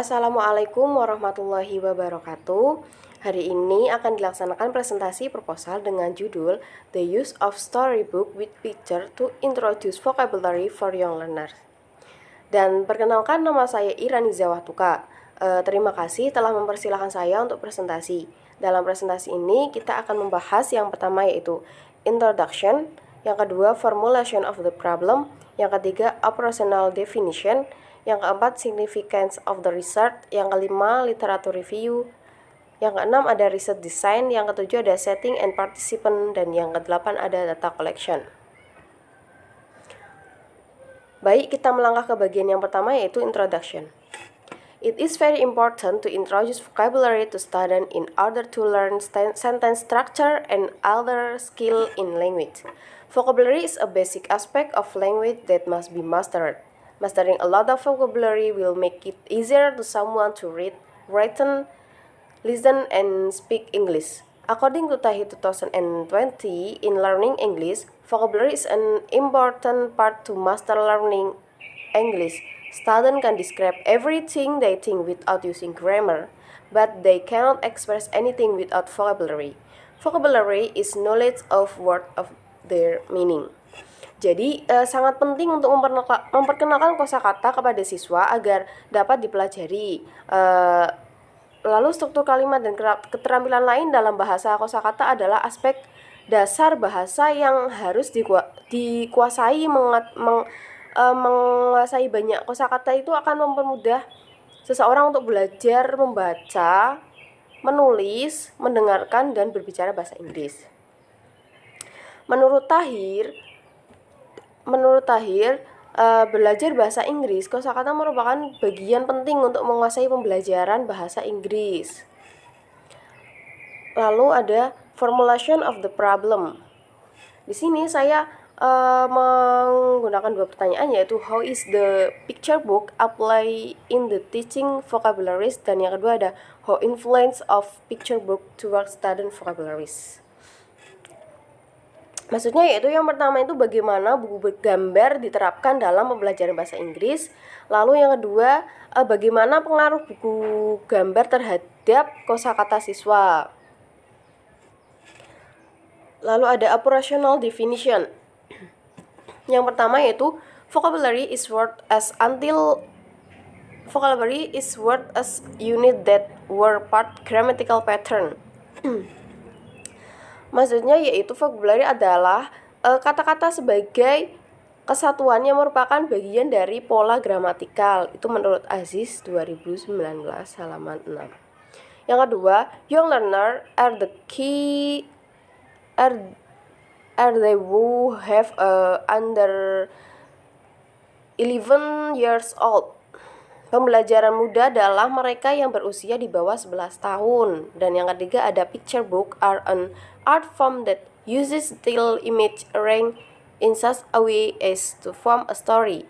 Assalamualaikum warahmatullahi wabarakatuh. Hari ini akan dilaksanakan presentasi proposal dengan judul The Use of Storybook with Picture to Introduce Vocabulary for Young Learners. Dan perkenalkan, nama saya Iraniza Wahtuka. Terima kasih telah mempersilahkan saya untuk presentasi. Dalam presentasi ini kita akan membahas yang pertama yaitu Introduction, yang kedua Formulation of the Problem, yang ketiga Operational Definition, yang keempat Significance of the Research, yang kelima Literature Review, yang keenam ada Research Design, yang ketujuh ada Setting and Participant, dan yang kedelapan ada Data Collection. Baik, kita melangkah ke bagian yang pertama yaitu Introduction. It is very important to introduce vocabulary to students in order to learn sentence structure and other skill in language. Vocabulary is a basic aspect of language that must be mastered. Mastering a lot of vocabulary will make it easier to someone to read, write, listen, and speak English. According to TAHI 2020, in learning English, vocabulary is an important part to master learning English. Students can describe everything they think without using grammar, but they cannot express anything without vocabulary. Vocabulary is knowledge of word of their meaning. Jadi sangat penting untuk memperkenalkan kosakata kepada siswa agar dapat dipelajari. Lalu struktur kalimat dan keterampilan lain dalam bahasa kosakata adalah aspek dasar bahasa yang harus dikuasai. Menguasai banyak kosakata itu akan mempermudah seseorang untuk belajar membaca, menulis, mendengarkan, dan berbicara bahasa Inggris. Menurut Tahir, belajar bahasa Inggris, kosakata merupakan bagian penting untuk menguasai pembelajaran bahasa Inggris. Lalu ada formulation of the problem. Di sini saya menggunakan dua pertanyaan, yaitu how is the picture book apply in the teaching vocabularies, dan yang kedua ada how influence of picture book towards student vocabularies. Maksudnya yaitu yang pertama itu bagaimana buku bergambar diterapkan dalam pembelajaran bahasa Inggris. Lalu yang kedua bagaimana pengaruh buku gambar terhadap kosakata siswa. Lalu ada operational definition. Yang pertama yaitu vocabulary is word as unit that were part grammatical pattern. Maksudnya yaitu vocabulary adalah kata-kata sebagai kesatuan yang merupakan bagian dari pola gramatikal. Itu menurut Aziz 2019 halaman 6. Yang kedua, young learner are they who have under 11 years old. Pembelajaran muda adalah mereka yang berusia di bawah 11 tahun. Dan yang ketiga ada picture book are an art form that uses still image arranged in such a way as to form a story.